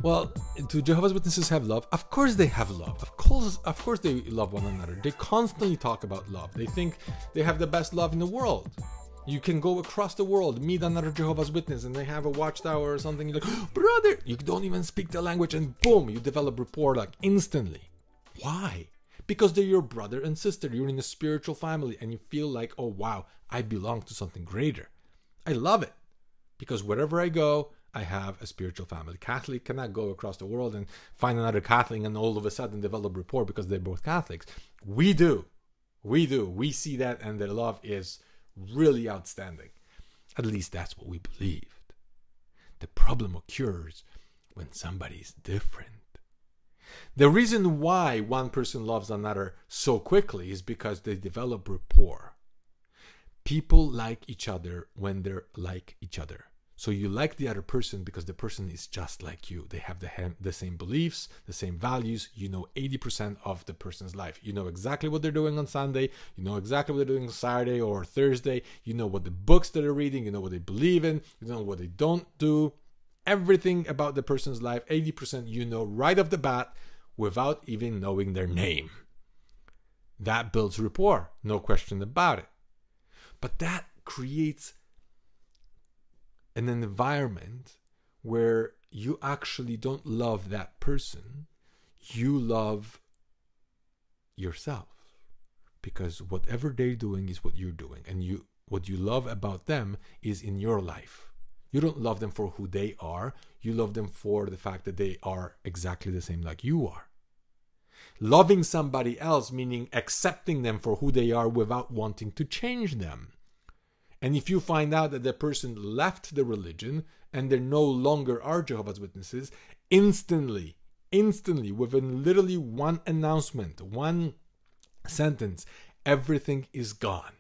Well, do Jehovah's Witnesses have love? Of course they have love. Of course they love one another. They constantly talk about love. They think they have the best love in the world. You can go across the world, meet another Jehovah's Witness, and they have a watchtower or something. You're like, oh, brother, you don't even speak the language, and boom, you develop rapport like instantly. Why? Because they're your brother and sister. You're in a spiritual family, and you feel like, oh wow, I belong to something greater. I love it. Because wherever I go, I have a spiritual family. Catholic cannot go across the world and find another Catholic and all of a sudden develop rapport because they're both Catholics. We do. We do. We see that, and their love is really outstanding. At least that's what we believed. The problem occurs when somebody is different. The reason why one person loves another so quickly is because they develop rapport. People like each other when they're like each other. So you like the other person because the person is just like you. They have the same beliefs, the same values. You know 80% of the person's life. You know exactly what they're doing on Sunday. You know exactly what they're doing on Saturday or Thursday. You know what the books that they're reading. You know what they believe in. You know what they don't do. Everything about the person's life, 80% you know right off the bat without even knowing their name. That builds rapport, no question about it. But that creates an environment where you actually don't love that person, you love yourself. Because whatever they're doing is what you're doing, and what you love about them is in your life. You don't love them for who they are, you love them for the fact that they are exactly the same like you are. Loving somebody else meaning accepting them for who they are without wanting to change them. And if you find out that the person left the religion and they no longer are Jehovah's Witnesses, instantly, within literally one announcement, one sentence, everything is gone.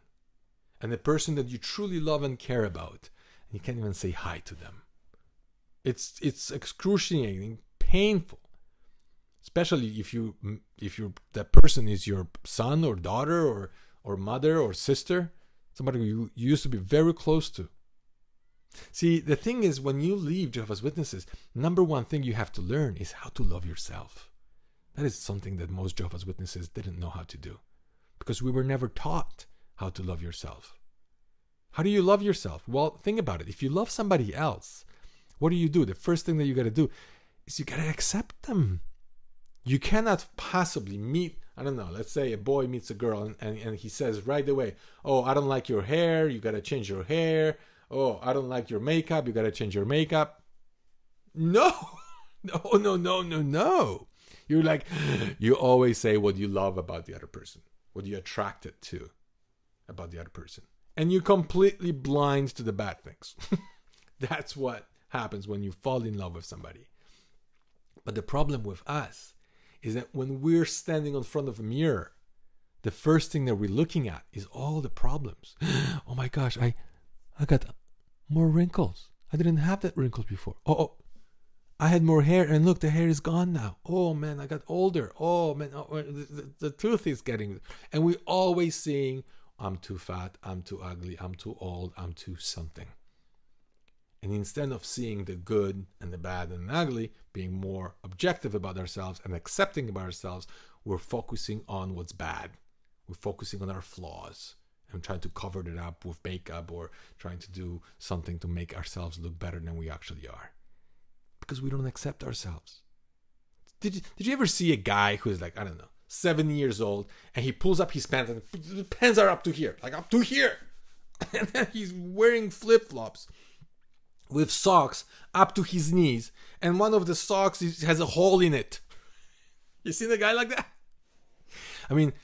And the person that you truly love and care about, you can't even say hi to them. It's excruciating, painful. Especially if that person is your son or daughter or mother or sister. Somebody you used to be very close to. See, the thing is, when you leave Jehovah's Witnesses, number one thing you have to learn is how to love yourself. That is something that most Jehovah's Witnesses didn't know how to do. Because we were never taught how to love yourself. How do you love yourself? Well, think about it. If you love somebody else, what do? The first thing that you got to do is you got to accept them. You cannot possibly meet, I don't know, let's say a boy meets a girl and he says right away, oh, I don't like your hair, you got to change your hair. Oh, I don't like your makeup, you got to change your makeup. No, no. You're like, you always say what you love about the other person, what you're attracted to about the other person. And you're completely blind to the bad things. That's what happens when you fall in love with somebody. But the problem with us is that when we're standing in front of a mirror, the first thing that we're looking at is all the problems. Oh my gosh, I got more wrinkles. I didn't have that wrinkles before. Oh, I had more hair, and look, the hair is gone now. Oh man, I got older. Oh man, the tooth is getting... And we're always saying, I'm too fat, I'm too ugly, I'm too old, I'm too something. And instead of seeing the good and the bad and the ugly, being more objective about ourselves and accepting about ourselves, we're focusing on what's bad. We're focusing on our flaws and trying to cover it up with makeup or trying to do something to make ourselves look better than we actually are. Because we don't accept ourselves. Did you ever see a guy who's like, I don't know, 70 years old, and he pulls up his pants and the pants are up to here, like up to here. And then he's wearing flip-flops with socks up to his knees, and one of the socks has a hole in it. You seen a guy like that? I mean,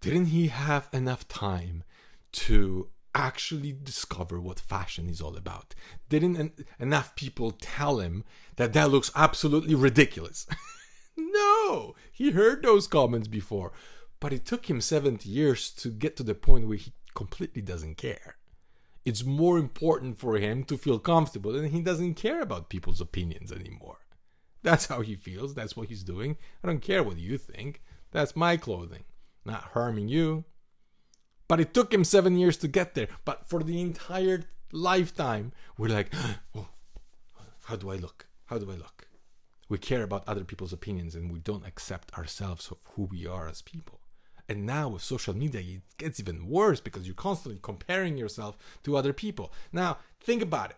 didn't he have enough time to actually discover what fashion is all about? Didn't enough people tell him that looks absolutely ridiculous? No, he heard those comments before, but it took him 70 years to get to the point where he completely doesn't care. It's more important for him to feel comfortable, and he doesn't care about people's opinions anymore. That's how he feels. That's what he's doing. I don't care what you think. That's my clothing. Not harming you. But it took him 7 years to get there. But for the entire lifetime, we're like, oh, how do I look? How do I look? We care about other people's opinions and we don't accept ourselves of who we are as people. And now with social media, it gets even worse because you're constantly comparing yourself to other people. Now, think about it.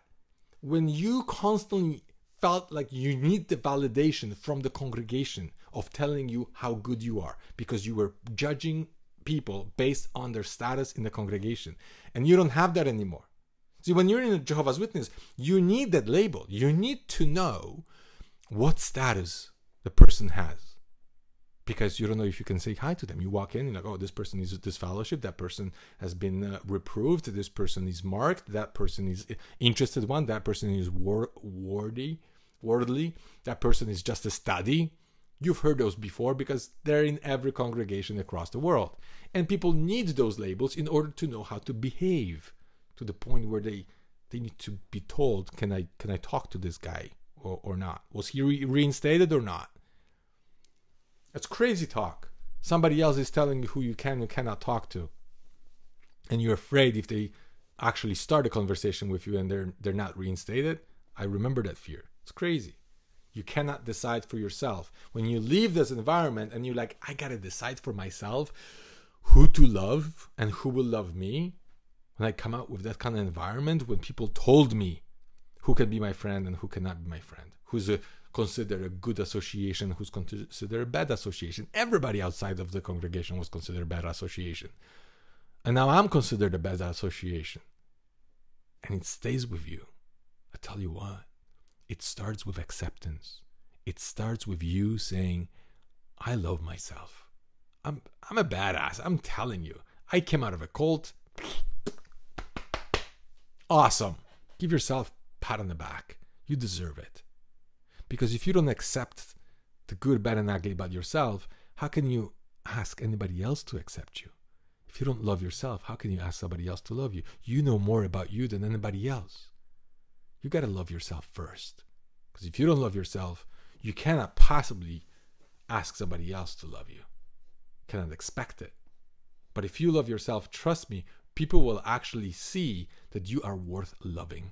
When you constantly felt like you need the validation from the congregation of telling you how good you are because you were judging people based on their status in the congregation, and you don't have that anymore. See, when you're in a Jehovah's Witness, you need that label. You need to know what status the person has, because you don't know if you can say hi to them. You walk in, you're like, oh, this person is this fellowship, that person has been reproved, this person is marked, that person is interested one, that person is worldly, that person is just a study. You've heard those before because they're in every congregation across the world. And people need those labels in order to know how to behave, to the point where they need to be told, can I talk to this guy or not? Was he reinstated or not? It's crazy talk. Somebody else is telling you who you can and cannot talk to. And you're afraid if they actually start a conversation with you and they're not reinstated. I remember that fear. It's crazy. You cannot decide for yourself. When you leave this environment and you're like, I gotta decide for myself who to love and who will love me. When I come out with that kind of environment, when people told me who can be my friend and who cannot be my friend, who's considered a good association, who's considered a bad association. Everybody outside of the congregation was considered a bad association. And now I'm considered a bad association. And it stays with you. I tell you what, it starts with acceptance. It starts with you saying, I love myself. I'm a badass. I'm telling you. I came out of a cult. Awesome. Give yourself a pat on the back. You deserve it. Because if you don't accept the good, bad, and ugly about yourself, how can you ask anybody else to accept you? If you don't love yourself, how can you ask somebody else to love you? You know more about you than anybody else. You got to love yourself first. Because if you don't love yourself, you cannot possibly ask somebody else to love you. You cannot expect it. But if you love yourself, trust me, people will actually see that you are worth loving.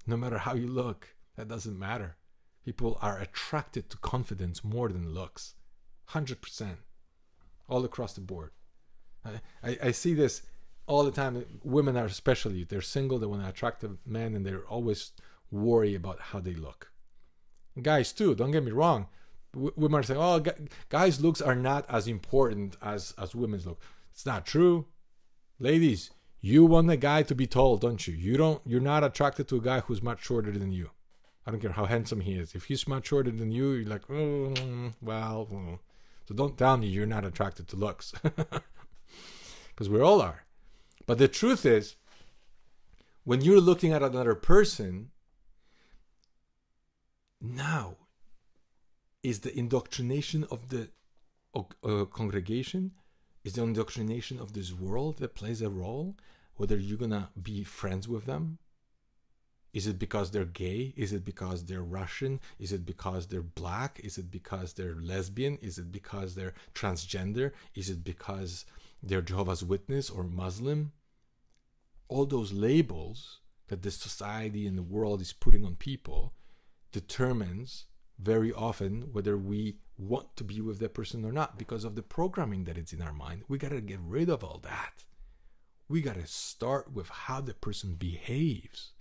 No matter how you look, that doesn't matter. People are attracted to confidence more than looks. 100%. All across the board. I see this all the time. Women are especially, they're single, they want to attract a man, and they're always worried about how they look. Guys too, don't get me wrong. Women are saying, oh, guys' looks are not as important as women's look. It's not true. Ladies, you want a guy to be tall, don't you? You're not attracted to a guy who's much shorter than you. I don't care how handsome he is. If he's much shorter than you, you're like, well. So don't tell me you're not attracted to looks. Because we all are. But the truth is, when you're looking at another person, now is the indoctrination of the congregation, is the indoctrination of this world that plays a role, whether you're going to be friends with them. Is it because they're gay? Is it because they're Russian? Is it because they're black? Is it because they're lesbian? Is it because they're transgender? Is it because they're Jehovah's Witness or Muslim? All those labels that the society and the world is putting on people determines very often whether we want to be with that person or not, because of the programming that is in our mind. We got to get rid of all that. We got to start with how the person behaves.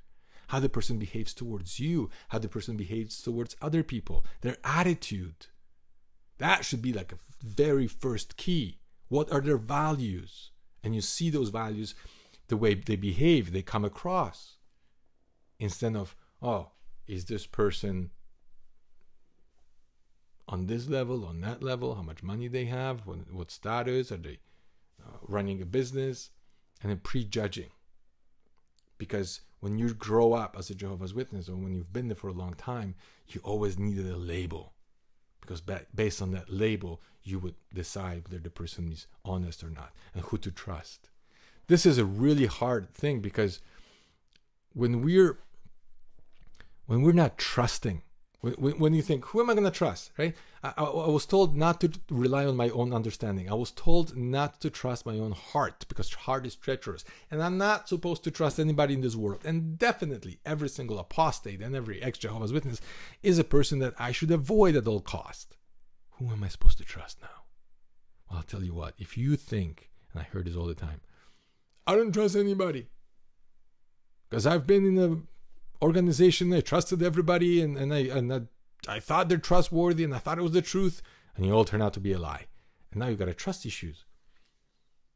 How the person behaves towards you, how the person behaves towards other people, their attitude. That should be like a very first key. What are their values? And you see those values, the way they behave, they come across. Instead of, oh, is this person on this level, on that level, how much money they have, what status, are they running a business, and then prejudging. Because when you grow up as a Jehovah's Witness, or when you've been there for a long time, you always needed a label. Because based on that label, you would decide whether the person is honest or not, and who to trust. This is a really hard thing, because when we're not trusting When you think, who am I going to trust, right? I was told not to rely on my own understanding. I was told not to trust my own heart because heart is treacherous. And I'm not supposed to trust anybody in this world. And definitely every single apostate and every ex-Jehovah's Witness is a person that I should avoid at all cost. Who am I supposed to trust now? Well, I'll tell you what, if you think, and I heard this all the time, I don't trust anybody because I've been in a organization, I trusted everybody, and I thought they're trustworthy, and I thought it was the truth, and you all turn out to be a lie. And now you got trust issues.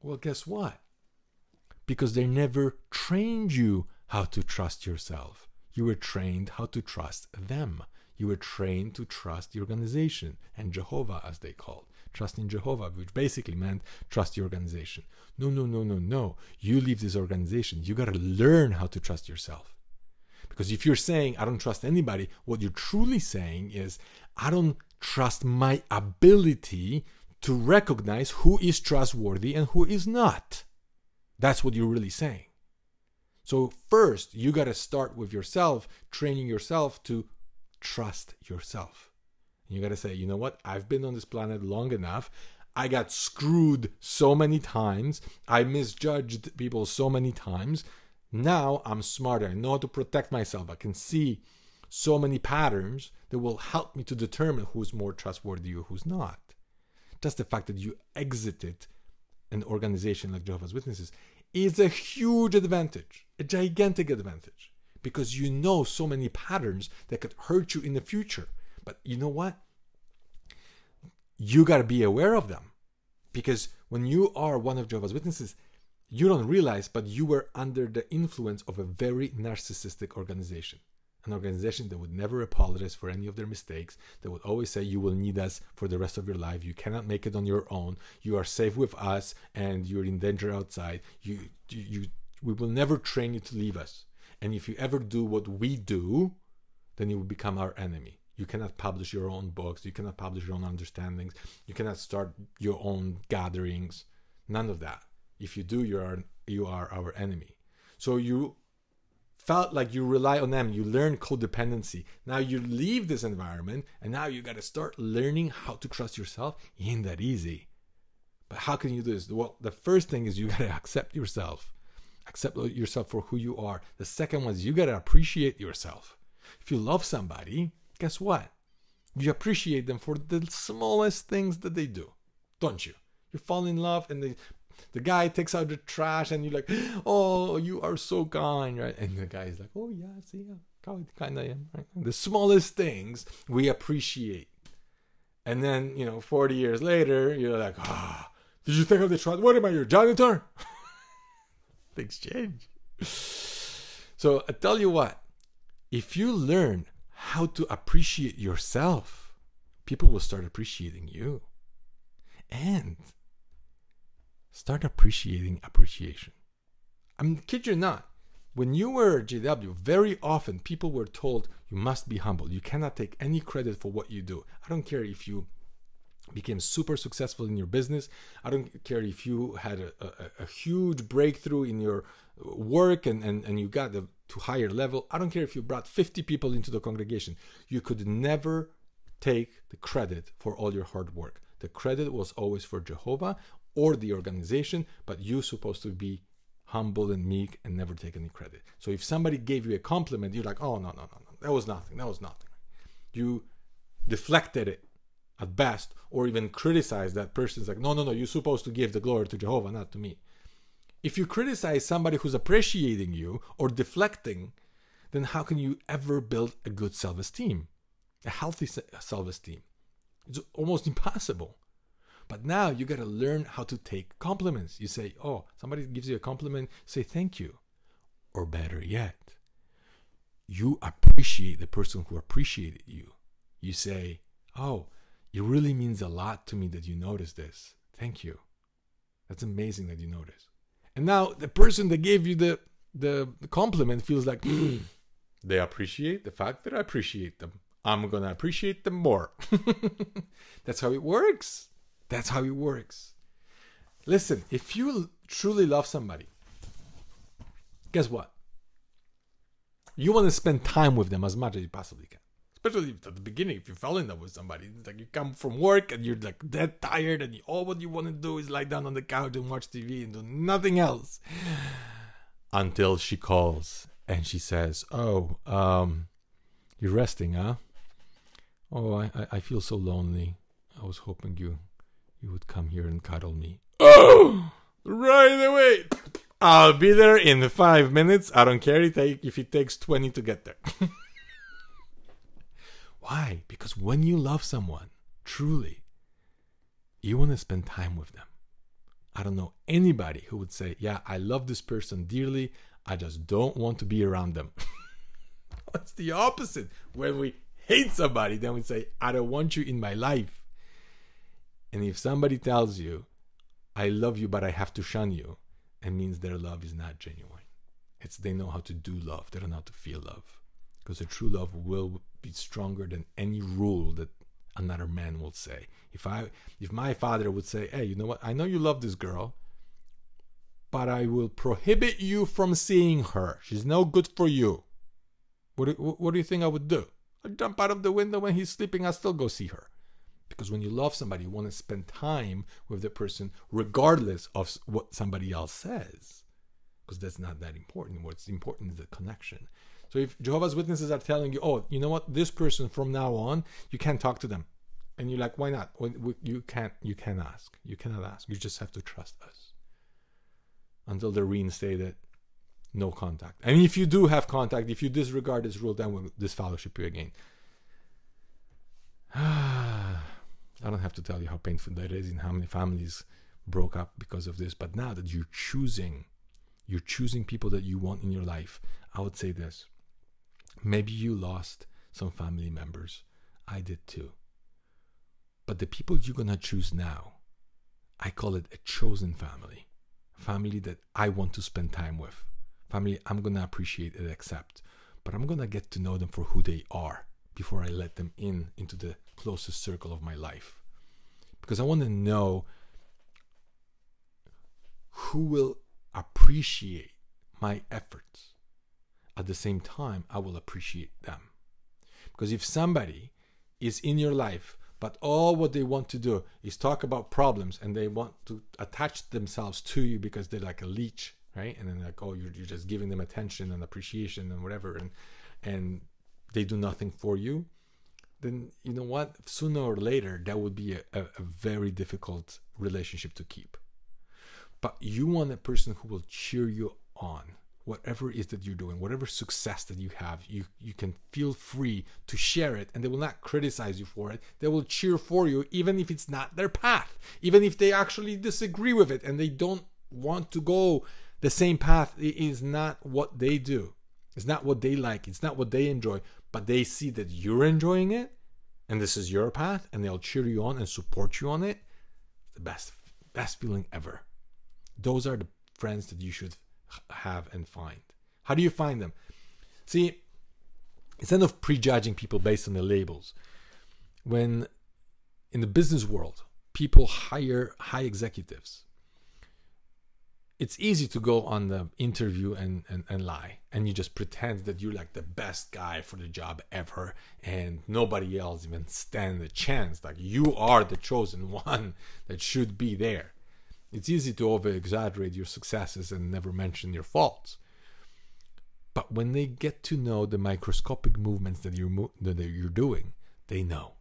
Well, guess what? Because they never trained you how to trust yourself. You were trained how to trust them. You were trained to trust the organization, and Jehovah, as they called. Trust in Jehovah, which basically meant trust the organization. No. You leave this organization. You got to learn how to trust yourself. Because if you're saying, I don't trust anybody, what you're truly saying is, I don't trust my ability to recognize who is trustworthy and who is not. That's what you're really saying. So first, you got to start with yourself, training yourself to trust yourself. And you got to say, you know what? I've been on this planet long enough. I got screwed so many times. I misjudged people so many times. Now I'm smarter. I know how to protect myself. I can see so many patterns that will help me to determine who's more trustworthy or who's not. Just the fact that you exited an organization like Jehovah's Witnesses is a huge advantage, a gigantic advantage, because you know so many patterns that could hurt you in the future. But you know what? You got to be aware of them, because when you are one of Jehovah's Witnesses, you don't realize, but you were under the influence of a very narcissistic organization. An organization that would never apologize for any of their mistakes, that would always say, you will need us for the rest of your life. You cannot make it on your own. You are safe with us and you're in danger outside. We will never train you to leave us. And if you ever do what we do, then you will become our enemy. You cannot publish your own books. You cannot publish your own understandings. You cannot start your own gatherings. None of that. If you do, you are our enemy. So you felt like you rely on them. You learn codependency. Now you leave this environment, and now you got to start learning how to trust yourself. Ain't that easy. But how can you do this? Well, the first thing is you got to accept yourself. Accept yourself for who you are. The second one is you got to appreciate yourself. If you love somebody, guess what? You appreciate them for the smallest things that they do, don't you? You fall in love, and the guy takes out the trash, and you're like, oh, you are so kind, right? And the guy is like, oh yeah, see how kind I am, right? The smallest things we appreciate. And then, 40 years later, you're like, did you take out the trash? What am I, your janitor? Things change. So I tell you what, if you learn how to appreciate yourself, people will start appreciating you. And start appreciating appreciation. I'm kid you not. When you were JW, very often people were told you must be humble. You cannot take any credit for what you do. I don't care if you became super successful in your business. I don't care if you had a huge breakthrough in your work and you got to higher level. I don't care if you brought 50 people into the congregation. You could never take the credit for all your hard work. The credit was always for Jehovah or the organization, but you're supposed to be humble and meek and never take any credit. So if somebody gave you a compliment, you're like, oh, no. That was nothing. You deflected it at best, or even criticize that person. It's like, no, you're supposed to give the glory to Jehovah, not to me. If you criticize somebody who's appreciating you or deflecting, then how can you ever build a good self-esteem, a healthy self-esteem? It's almost impossible. But now you got to learn how to take compliments. You say, oh, somebody gives you a compliment, say thank you. Or better yet, you appreciate the person who appreciated you. You say, oh, it really means a lot to me that you noticed this. Thank you. That's amazing that you noticed. And now the person that gave you the compliment feels like, they appreciate the fact that I appreciate them. I'm going to appreciate them more. That's how it works. That's how it works. Listen, if you truly love somebody, guess what? You want to spend time with them as much as you possibly can. Especially at the beginning, if you fell in love with somebody. It's like you come from work and you're like dead tired and all what you want to do is lie down on the couch and watch TV and do nothing else. Until she calls and she says, "Oh, you're resting, huh? Oh, I feel so lonely. I was hoping you would come here and cuddle me." Oh, right away. I'll be there in 5 minutes. I don't care if it takes 20 to get there. Why? Because when you love someone, truly, you want to spend time with them. I don't know anybody who would say, yeah, I love this person dearly. I just don't want to be around them. It's the opposite. When we hate somebody, then we say, I don't want you in my life. And if somebody tells you, I love you, but I have to shun you, it means their love is not genuine. It's they know how to do love. They don't know how to feel love. Because a true love will be stronger than any rule that another man will say. If my father would say, hey, you know what? I know you love this girl, but I will prohibit you from seeing her. She's no good for you. What do you think I would do? I'd jump out of the window when he's sleeping. I'll still go see her. Because when you love somebody, you want to spend time with the person regardless of what somebody else says. Because that's not that important. What's important is the connection. So if Jehovah's Witnesses are telling you, oh, you know what? This person from now on, you can't talk to them. And you're like, why not? Well, you can't ask. You cannot ask. You just have to trust us. Until they're reinstated, no contact. I mean, if you do have contact, if you disregard this rule, then we'll disfellowship you again. I don't have to tell you how painful that is and how many families broke up because of this. But now that you're choosing people that you want in your life, I would say this. Maybe you lost some family members. I did too. But the people you're going to choose now, I call it a chosen family. Family that I want to spend time with. Family I'm going to appreciate and accept. But I'm going to get to know them for who they are before I let them into the closest circle of my life. Because I want to know who will appreciate my efforts. At the same time, I will appreciate them. Because if somebody is in your life, but all what they want to do is talk about problems and they want to attach themselves to you because they're like a leech, right? And then like, oh, you're just giving them attention and appreciation and whatever, and they do nothing for you, then you know what? Sooner or later, that would be a very difficult relationship to keep. But you want a person who will cheer you on. Whatever it is that you're doing, whatever success that you have, you can feel free to share it, and they will not criticize you for it. They will cheer for you, even if it's not their path, even if they actually disagree with it and they don't want to go the same path. It is not what they do. It's not what they like. It's not what they enjoy. But they see that you're enjoying it, and this is your path, and they'll cheer you on and support you on it. The best feeling ever. Those are the friends that you should have and find. How do you find them? See, instead of prejudging people based on the labels, when in the business world people hire high executives, it's easy to go on the interview and lie, and you just pretend that you're like the best guy for the job ever and nobody else even stand a chance, like you are the chosen one that should be there. It's easy to over-exaggerate your successes and never mention your faults. But when they get to know the microscopic movements that you're doing, they know.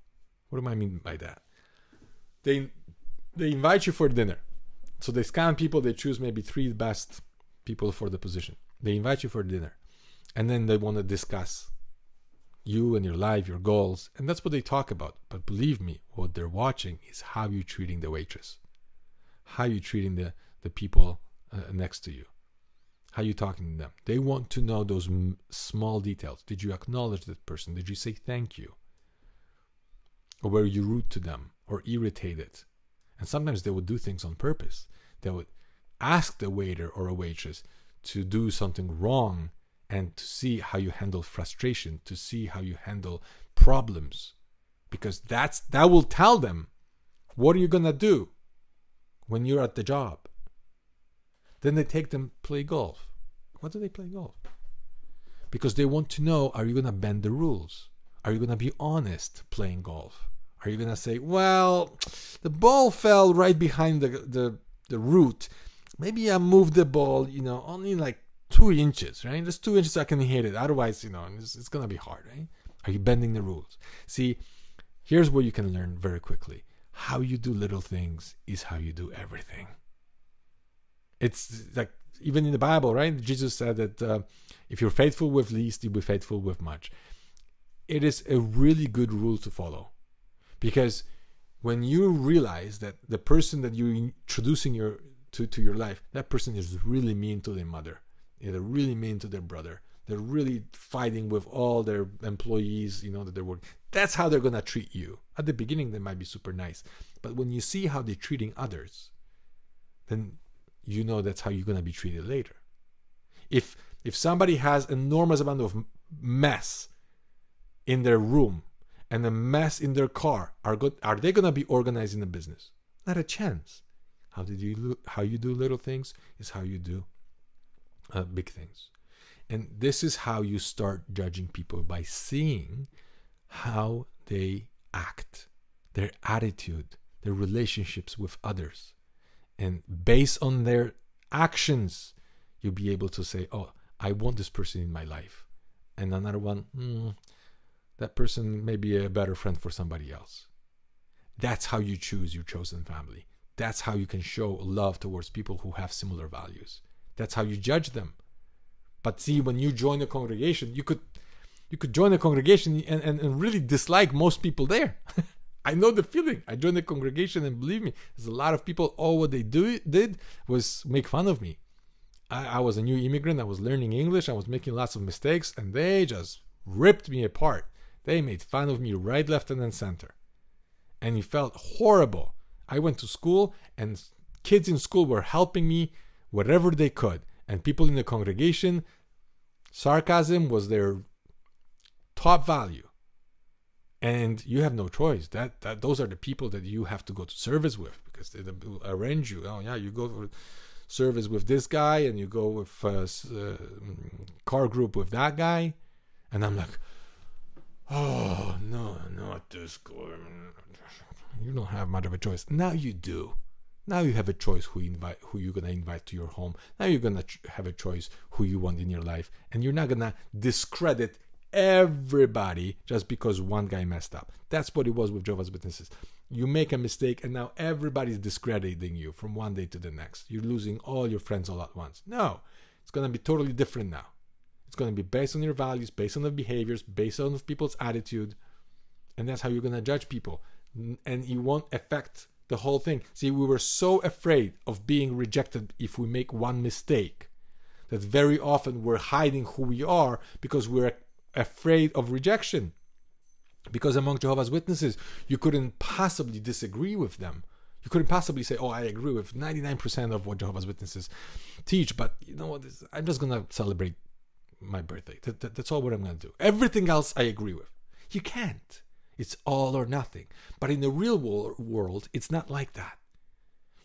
What do I mean by that? They invite you for dinner. So they scan people, they choose maybe 3 best people for the position. They invite you for dinner. And then they want to discuss you and your life, your goals. And that's what they talk about. But believe me, what they're watching is how you're treating the waitress. How you treating the people next to you, how you talking to them. They want to know those small details. Did you acknowledge that person? Did you say thank you? Or were you rude to them or irritated? And sometimes they would do things on purpose. They would ask the waiter or a waitress to do something wrong and to see how you handle frustration, to see how you handle problems, because that will tell them what are you gonna do when you're at the job. Then they take them play golf. Why do they play golf? Because they want to know, are you going to bend the rules? Are you going to be honest playing golf? Are you going to say, well, the ball fell right behind the root. Maybe I moved the ball, only like 2 inches, right? Just 2 inches I can hit it. Otherwise, it's going to be hard, right? Are you bending the rules? See, here's what you can learn very quickly. How you do little things is how you do everything. It's like, even in the Bible, right? Jesus said that if you're faithful with least, you'll be faithful with much. It is a really good rule to follow. Because when you realize that the person that you're introducing to your life, that person is really mean to their mother. They're really mean to their brother. They're really fighting with all their employees, that they're working. That's how they're going to treat you. At the beginning, they might be super nice. But when you see how they're treating others, then you know that's how you're going to be treated later. If somebody has enormous amount of mess in their room and a mess in their car, are they going to be organized in a business? Not a chance. How you do little things is how you do big things. And this is how you start judging people, by seeing how they act, their attitude, their relationships with others. And based on their actions, you'll be able to say, oh, I want this person in my life. And another one, that person may be a better friend for somebody else. That's how you choose your chosen family. That's how you can show love towards people who have similar values. That's how you judge them. But see, when you join a congregation, you could join a congregation and really dislike most people there. I know the feeling. I joined the congregation, and believe me, there's a lot of people, all what they did was make fun of me. I was a new immigrant. I was learning English. I was making lots of mistakes, and they just ripped me apart. They made fun of me right, left, and then center. And it felt horrible. I went to school, and kids in school were helping me whatever they could. And people in the congregation, sarcasm was their top value. And you have no choice. Those are the people that you have to go to service with, because they will arrange you. Oh yeah, you go for service with this guy, and you go with car group with that guy. And I'm like, oh no, not this guy. You don't have much of a choice. Now you do. Now you have a choice who you're gonna invite to your home. Now you're gonna have a choice who you want in your life, and you're not gonna discredit everybody just because one guy messed up. That's what it was with Jehovah's Witnesses. You make a mistake, and now everybody's discrediting you from one day to the next. You're losing all your friends all at once. No, it's gonna be totally different now. It's gonna be based on your values, based on the behaviors, based on people's attitude, and that's how you're gonna judge people. And it won't affect the whole thing. See, we were so afraid of being rejected if we make one mistake that very often we're hiding who we are because we're afraid of rejection. Because among Jehovah's Witnesses, you couldn't possibly disagree with them. You couldn't possibly say, oh, I agree with 99% of what Jehovah's Witnesses teach, but you know what, I'm just going to celebrate my birthday. That's all what I'm going to do. Everything else I agree with. You can't. It's all or nothing. But in the real world, it's not like that.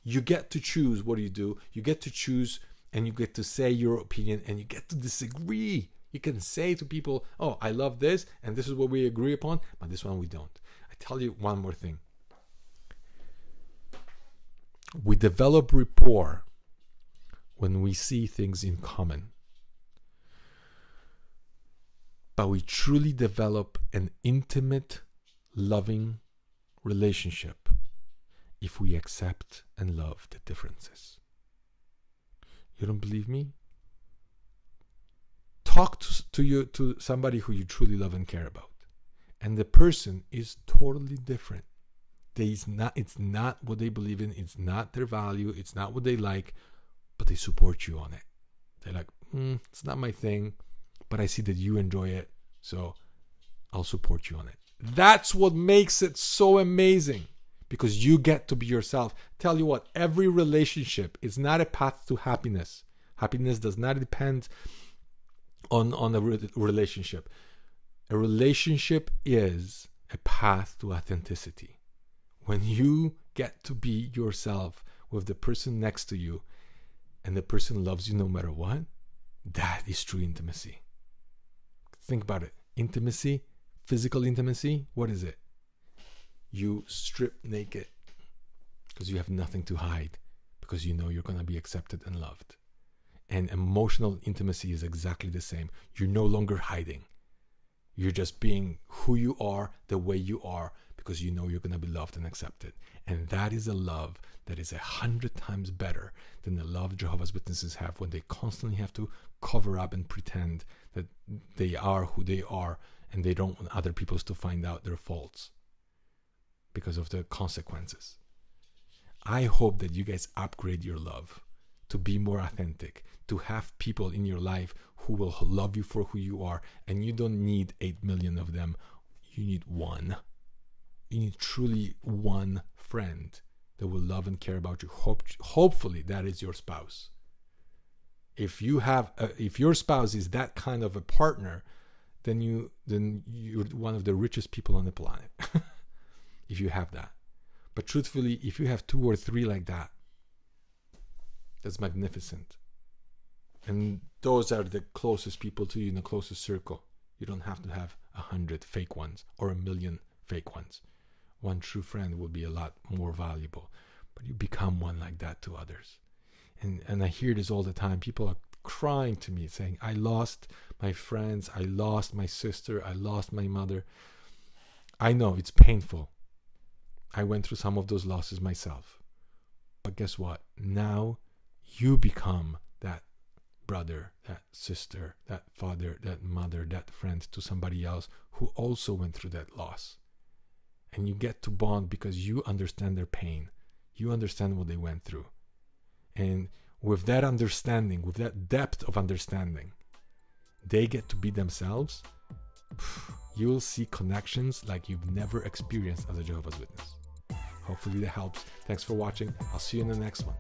You get to choose what you do. You get to choose, and you get to say your opinion, and you get to disagree. You can say to people, oh, I love this, and this is what we agree upon, but this one we don't. I tell you one more thing. We develop rapport when we see things in common. But we truly develop an intimate, loving relationship if we accept and love the differences. You don't believe me? Talk to somebody who you truly love and care about, and the person is totally different. It's not what they believe in. It's not their value. It's not what they like, but they support you on it. They're like, it's not my thing, but I see that you enjoy it, so I'll support you on it. That's what makes it so amazing, because you get to be yourself. Tell you what, every relationship is not a path to happiness. Happiness does not depend on a relationship. A relationship is a path to authenticity. When you get to be yourself with the person next to you, and the person loves you no matter what, that is true intimacy. Think about it. Intimacy physical intimacy, what is it? You strip naked because you have nothing to hide, because you know you're going to be accepted and loved. And emotional intimacy is exactly the same. You're no longer hiding. You're just being who you are, the way you are, because you know you're going to be loved and accepted. And that is a love that is 100 times better than the love Jehovah's Witnesses have when they constantly have to cover up and pretend that they are who they are, and they don't want other people to find out their faults because of the consequences. I hope that you guys upgrade your love to be more authentic, to have people in your life who will love you for who you are, and you don't need 8 million of them. You need one. You need truly one friend that will love and care about you. Hopefully that is your spouse. If your spouse is that kind of a partner, then you're one of the richest people on the planet. If you have that. But truthfully, if you have 2 or 3 like that, that's magnificent. And those are the closest people to you in the closest circle. You don't have to have 100 fake ones or 1 million fake ones. One true friend will be a lot more valuable. But you become one like that to others. And I hear this all the time. People are crying to me saying, I lost my friends, I lost my sister, I lost my mother. I know it's painful. I went through some of those losses myself. But guess what? Now you become that brother, that sister, that father, that mother, that friend to somebody else who also went through that loss. And you get to bond because you understand their pain. You understand what they went through. And with that understanding, with that depth of understanding, they get to be themselves. You will see connections like you've never experienced as a Jehovah's Witness. Hopefully that helps. Thanks for watching. I'll see you in the next one.